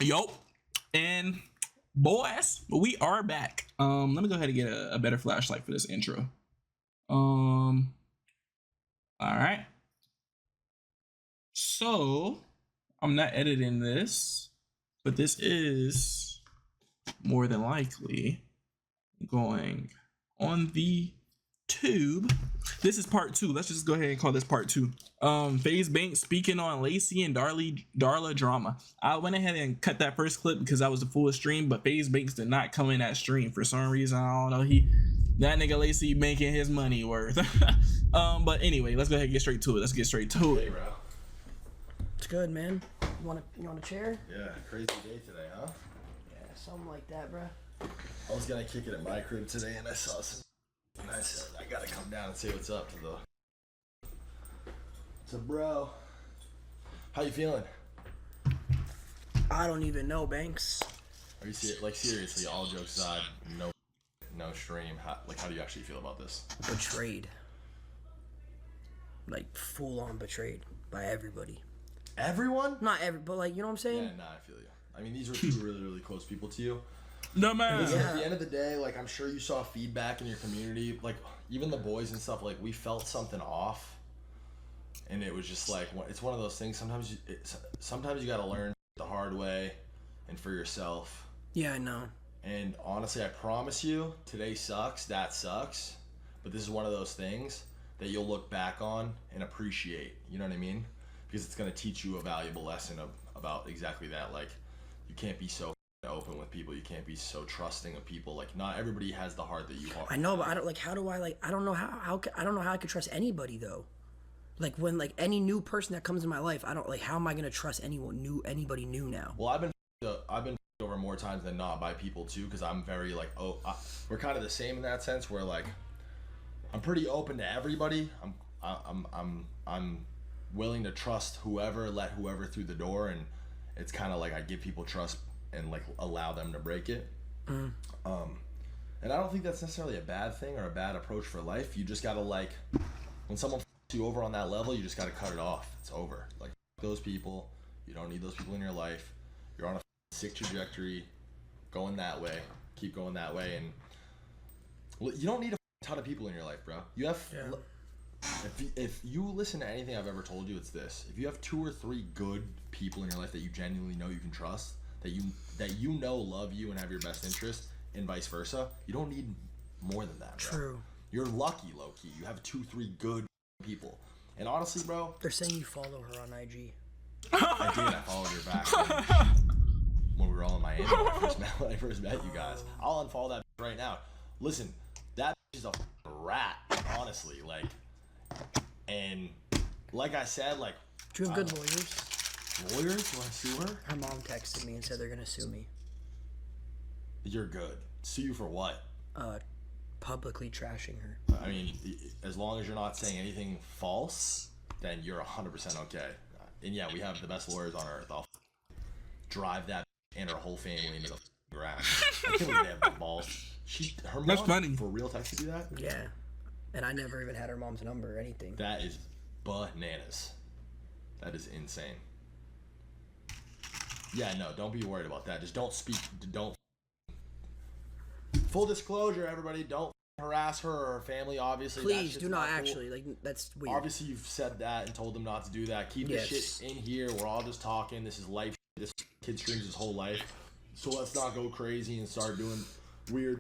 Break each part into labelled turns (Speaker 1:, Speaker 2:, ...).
Speaker 1: Yo, and boys, we are back. Let me go ahead and get a better flashlight for this intro. All right. So I'm not editing this, but this is more than likely going on the tube. This is part 2. Let's just go ahead and call this part 2. FaZe Banks speaking on Lacy and Darla drama. I went ahead and cut that first clip because that was the full stream, but FaZe Banks did not come in that stream for some reason. I don't know. That nigga Lacy making his money worth. But anyway, let's go ahead and get straight to it.
Speaker 2: Hey, bro.
Speaker 3: It's good, man. You want a chair?
Speaker 2: Yeah, crazy day today, huh?
Speaker 3: Yeah, something like that, bro.
Speaker 2: I was gonna kick it at my crib today, and I saw some. And I said, I gotta come down and say what's up to the. So, bro, how you feeling?
Speaker 3: I don't even know, Banks.
Speaker 2: Are you seriously? All jokes aside, no stream. How do you actually feel about this?
Speaker 3: Betrayed. Like full on betrayed by everybody.
Speaker 2: Everyone?
Speaker 3: Not every, but like, you know what I'm saying?
Speaker 2: Yeah, nah, I feel you. I mean, these were two really, really close people to you.
Speaker 1: No man.
Speaker 2: Listen, at the end of the day, like, I'm sure you saw feedback in your community, like even the boys and stuff. Like, we felt something off, and it was just like, it's one of those things. Sometimes you got to learn the hard way, and for yourself.
Speaker 3: Yeah, I know.
Speaker 2: And honestly, I promise you, today sucks. That sucks. But this is one of those things that you'll look back on and appreciate. You know what I mean? Because it's gonna teach you a valuable lesson about exactly that. Like, you can't be so open with people. You can't be so trusting of people. Like, not everybody has the heart that you are.
Speaker 3: I know, but I don't like. How do I like? I don't know how I don't know how I could trust anybody though. Like when like any new person that comes in my life, I don't like. How am I gonna trust anybody new now?
Speaker 2: Well, I've been over more times than not by people too, because I'm very like, we're kind of the same in that sense. Where like, I'm pretty open to everybody. I'm willing to trust whoever, let whoever through the door, and it's kind of like I give people trust and like allow them to break it. And I don't think that's necessarily a bad thing or a bad approach for life. You just gotta like, when someone f***s you over on that level, you just gotta cut it off. It's over. Like, those people, you don't need those people in your life. You're on a sick trajectory, going that way. Keep going that way, and you don't need a ton of people in your life, bro. You have. Yeah. If you listen to anything I've ever told you, it's this: if you have 2 or 3 good people in your life that you genuinely know you can trust, that you know love you and have your best interest, and vice versa, you don't need more than that, bro. True. You're lucky, low key. You have 2, 3 good people, and honestly, bro,
Speaker 3: they're saying you follow her on IG.
Speaker 2: I did. I followed her back when we were all in Miami when I first met you guys. I'll unfollow that right now. Listen, that is a rat, honestly. Like. And like I said, like,
Speaker 3: do you have good lawyers?
Speaker 2: Lawyers? You want to sue her?
Speaker 3: Her mom texted me and said they're gonna sue me.
Speaker 2: You're good. Sue you for what?
Speaker 3: Publicly trashing her.
Speaker 2: I mean, as long as you're not saying anything false, then you're 100% okay. And yeah, we have the best lawyers on earth. I'll drive that and her whole family into the ground. I can't believe they have the balls. Her mom,
Speaker 1: that's funny.
Speaker 2: For real, texted you that?
Speaker 3: Yeah. And I never even had her mom's number or anything.
Speaker 2: That is bananas. That is insane. Yeah, no, don't be worried about that. Just don't speak. Don't. Full disclosure, everybody. Don't harass her or her family, obviously.
Speaker 3: Please do not actually. Like, that's weird.
Speaker 2: Obviously, you've said that and told them not to do that. Keep this shit in here. We're all just talking. This is life. This kid streams his whole life. So let's not go crazy and start doing weird.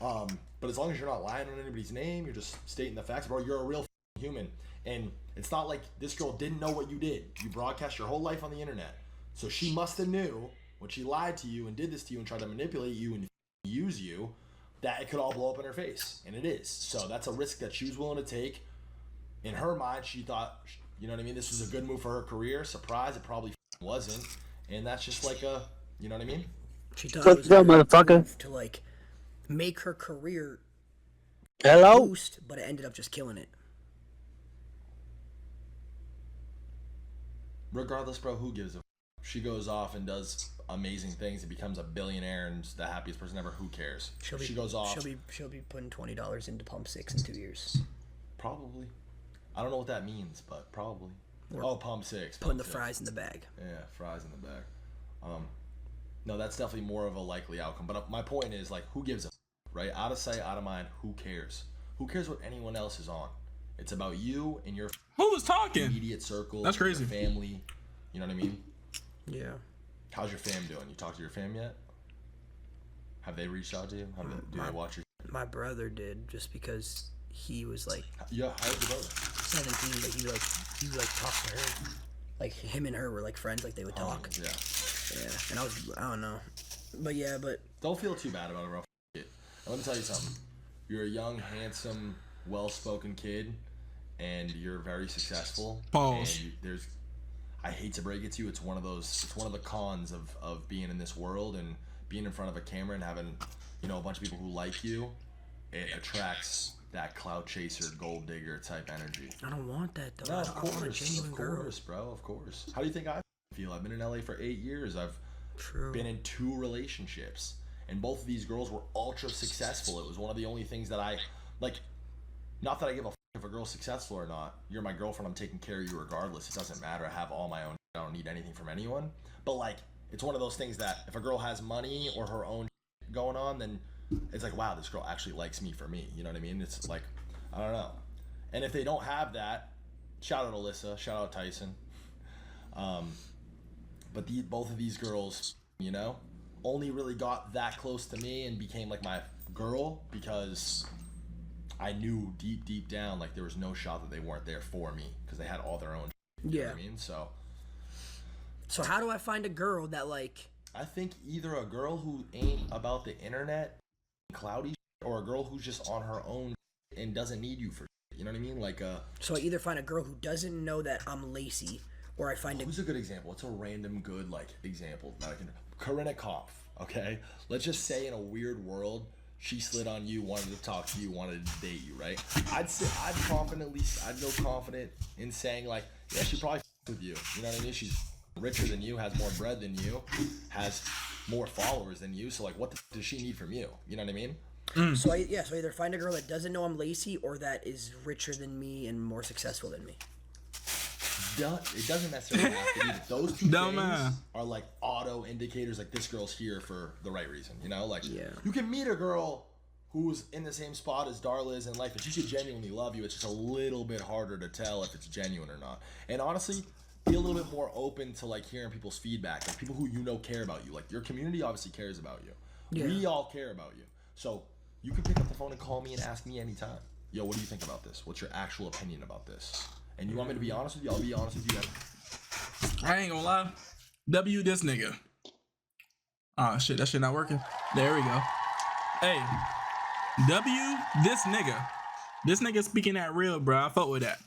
Speaker 2: But as long as you're not lying on anybody's name, you're just stating the facts, bro. You're a real human, and it's not like this girl didn't know what you did. You broadcast your whole life on the internet, so she must have knew when she lied to you and did this to you and tried to manipulate you and use you, that it could all blow up in her face, and it is. So that's a risk that she was willing to take. In her mind, she thought, you know what I mean, this was a good move for her career. Surprise, it probably wasn't, and that's just like a, you know what I mean?
Speaker 3: She thought it was a move to like make her career boost, but it ended up just killing it.
Speaker 2: Regardless, bro, who gives a f? She goes off and does amazing things and becomes a billionaire and the happiest person ever. Who cares? She goes off.
Speaker 3: She'll be putting $20 into Pump 6 in 2 years.
Speaker 2: Probably. I don't know what that means, but probably. Pump 6.
Speaker 3: Putting the fries in the bag.
Speaker 2: Yeah, fries in the bag. No, that's definitely more of a likely outcome. But my point is, like, who gives a right? Out of sight, out of mind. Who cares? Who cares what anyone else is on? It's about you and your
Speaker 1: Who was talking?
Speaker 2: immediate circle.
Speaker 1: That's crazy.
Speaker 2: Your family. You know what I mean?
Speaker 3: Yeah.
Speaker 2: How's your fam doing? You talked to your fam yet? Have they reached out to you? Do they watch your?
Speaker 3: My brother did, just because he was like
Speaker 2: Yeah, how's your brother?
Speaker 3: 17, but he would like talk to her. Like him and her were like friends, like they would talk.
Speaker 2: Yeah.
Speaker 3: Yeah. And I don't know. But yeah, but
Speaker 2: Don't feel too bad about it, bro. And let me tell you something. You're a young, handsome, well-spoken kid, and you're very successful.
Speaker 1: Pause.
Speaker 2: And I hate to break it to you, it's one of the cons of being in this world and being in front of a camera and having, you know, a bunch of people who like you. It attracts that clout chaser, gold digger type energy.
Speaker 3: I don't want that though.
Speaker 2: No,
Speaker 3: I
Speaker 2: of course,
Speaker 3: want a genuine girl.
Speaker 2: bro, of course. How do you think I feel? I've been in LA for 8 years. I've been in 2 relationships, and both of these girls were ultra successful. It was one of the only things that I like. Not that I give a if a girl's successful or not. You're my girlfriend. I'm taking care of you regardless. It doesn't matter. I have all my own. I don't need anything from anyone. But like, it's one of those things that if a girl has money or her own going on, then it's like, wow, this girl actually likes me for me. You know what I mean? It's like, I don't know. And if they don't have that, shout out Alyssa, shout out Tyson. But both of these girls, you know, only really got that close to me and became like my girl because I knew deep down like there was no shot that they weren't there for me because they had all their own. You know what I mean? So
Speaker 3: how do I find a girl that like?
Speaker 2: I think either a girl who ain't about the internet, cloudy, or a girl who's just on her own and doesn't need you for. You know what I mean? Like
Speaker 3: So I either find a girl who doesn't know that I'm Lacy, or I find
Speaker 2: who's a good example? What's a random good like example that I can? Corinna Kopf. Okay, let's just say in a weird world, she slid on you, wanted to talk to you, wanted to date you, right? I'd go confident in saying like, yeah, she probably with you. You know what I mean? She's richer than you, has more bread than you, has more followers than you. So like, what does she need from you? You know what I mean?
Speaker 3: So either find a girl that doesn't know I'm Lacy or that is richer than me and more successful than me.
Speaker 2: It doesn't necessarily have to be. Those two things are like auto indicators. Like this girl's here for the right reason. You know, like you can meet a girl who's in the same spot as Darla is in life, and she could genuinely love you. It's just a little bit harder to tell if it's genuine or not. And honestly, be a little bit more open to like hearing people's feedback, like people who you know care about you. Like your community obviously cares about you. Yeah. We all care about you. So you can pick up the phone and call me and ask me anytime. Yo, what do you think about this? What's your actual opinion about this? And you want me to be honest with you? I'll be honest with you guys.
Speaker 1: I ain't gonna lie. W this nigga. Ah, shit, that shit not working. There we go. Hey, W this nigga. This nigga speaking that real, bro. I fuck with that.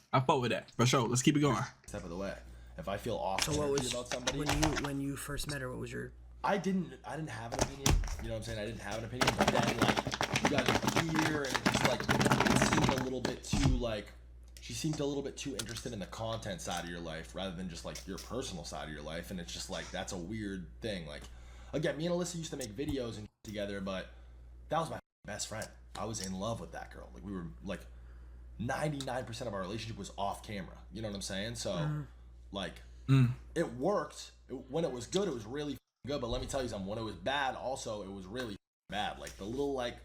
Speaker 1: For sure. Let's keep it going.
Speaker 2: Step of the way. If I feel off about somebody,
Speaker 3: when you first met her, what was your?
Speaker 2: I didn't have an opinion. You know what I'm saying? I didn't have an opinion. But then like you got here and it's like it seemed a little bit too like. She seemed a little bit too interested in the content side of your life rather than just like your personal side of your life, and it's just like that's a weird thing. Like, again, me and Alyssa used to make videos and together, but that was my best friend. I was in love with that girl. Like we were like 99% of our relationship was off camera. You know what I'm saying? So like it worked. When it was good, it was really good. But let me tell you something. When it was bad, also it was really bad. Like the little like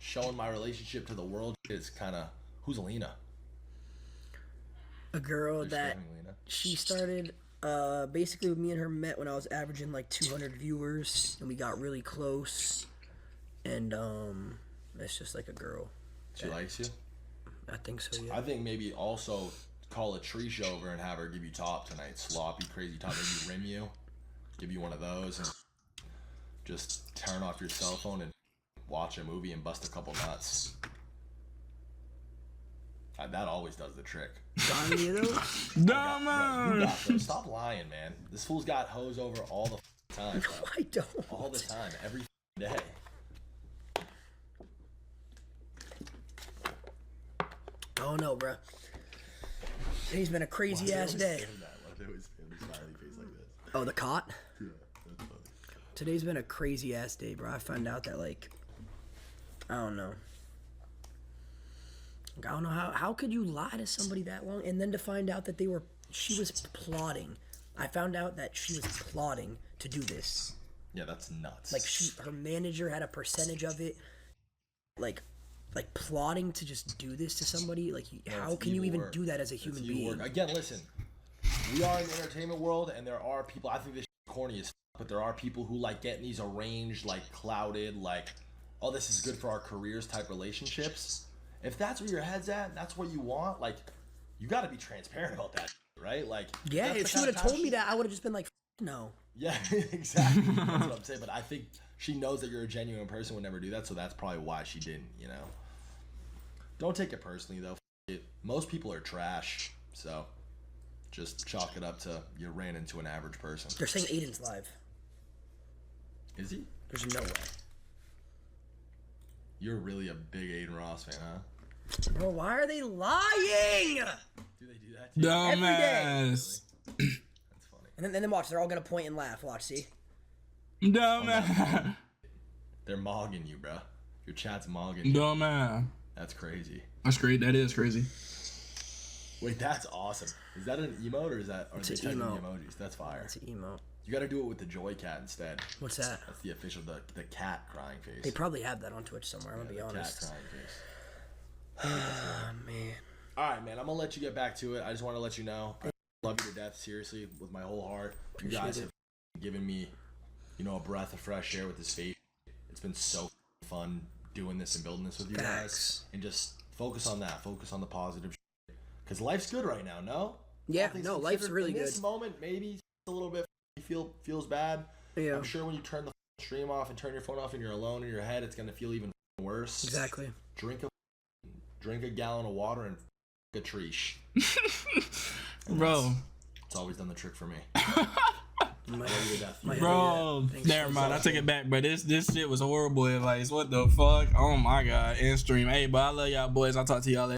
Speaker 2: showing my relationship to the world is kind of who's Alina.
Speaker 3: A girl that she started, basically me and her met when I was averaging like 200 viewers, and we got really close, and it's just like a girl.
Speaker 2: She likes you?
Speaker 3: I think so, yeah.
Speaker 2: I think maybe also call a Trish over and have her give you top tonight. Sloppy, crazy top, maybe rim you, give you one of those, and just turn off your cell phone and watch a movie and bust a couple nuts. That always does the trick. Stop lying, man. This fool's got hoes over all the time.
Speaker 3: No, I don't.
Speaker 2: All the time, every day.
Speaker 3: Oh no, bro. Today's been a crazy ass day. Oh, the cot?
Speaker 2: Yeah, that's funny.
Speaker 3: Today's been a crazy ass day, bro. I found out that like, I don't know how could you lie to somebody that long and then to find out that she was plotting. I found out that she was plotting to do this.
Speaker 2: Yeah, that's nuts.
Speaker 3: Like her manager had a percentage of it. Like plotting to just do this to somebody. Like, how can you even do that as a human being?
Speaker 2: Again, listen, we are in the entertainment world, and there are people. I think this is corny as fuck, but there are people who like getting these arranged, like clouded, like, oh, this is good for our careers type relationships. If that's where your head's at, and that's what you want, like, you got to be transparent about that, right? Like,
Speaker 3: yeah, if she would have told me that, I would have just been like, no.
Speaker 2: Yeah, exactly. That's what I'm saying. But I think she knows that you're a genuine person, would never do that, so that's probably why she didn't, you know. Don't take it personally, though. Most people are trash, so just chalk it up to you ran into an average person.
Speaker 3: They're saying Aiden's live.
Speaker 2: Is he?
Speaker 3: There's no way.
Speaker 2: You're really a big Aiden Ross fan, huh?
Speaker 3: Bro, why are they lying?
Speaker 2: Do they do that to you?
Speaker 1: Dumbass.
Speaker 2: That's funny.
Speaker 3: And then watch, they're all gonna point and laugh. Watch, see?
Speaker 1: Dumbass.
Speaker 2: They're mogging you, bro. Your chat's mogging you.
Speaker 1: Dumbass.
Speaker 2: That's crazy.
Speaker 1: That's great. That is crazy.
Speaker 2: Wait, that's awesome. Is that an emote or is that are they typing the emojis? That's fire.
Speaker 3: It's an emote.
Speaker 2: You gotta do it with the Joy Cat instead.
Speaker 3: What's that?
Speaker 2: That's the official the cat crying face.
Speaker 3: They probably have that on Twitch somewhere, I'm gonna be honest.
Speaker 2: Cat crying face.
Speaker 3: Oh, man.
Speaker 2: Alright, man, I'm gonna let you get back to it. I just wanna let you know I love you to death, seriously, with my whole heart. You guys have given me, you know, a breath of fresh air with this face. It's been so fun doing this and building this with you guys. And just focus on that. Focus on the positive shit. Because life's good right now, no?
Speaker 3: Yeah, no, life's really good.
Speaker 2: In this moment, maybe a little bit feels bad.
Speaker 3: Yeah.
Speaker 2: I'm sure when you turn the stream off and turn your phone off and you're alone in your head, it's going to feel even worse.
Speaker 3: Exactly.
Speaker 2: Drink a gallon of water and a treesh.
Speaker 1: Bro.
Speaker 2: It's always done the trick for me.
Speaker 1: Bro, never mind. I take it back, but this shit was horrible advice. What the fuck? Oh my god. In stream. Hey, but I love y'all boys. I'll talk to y'all later.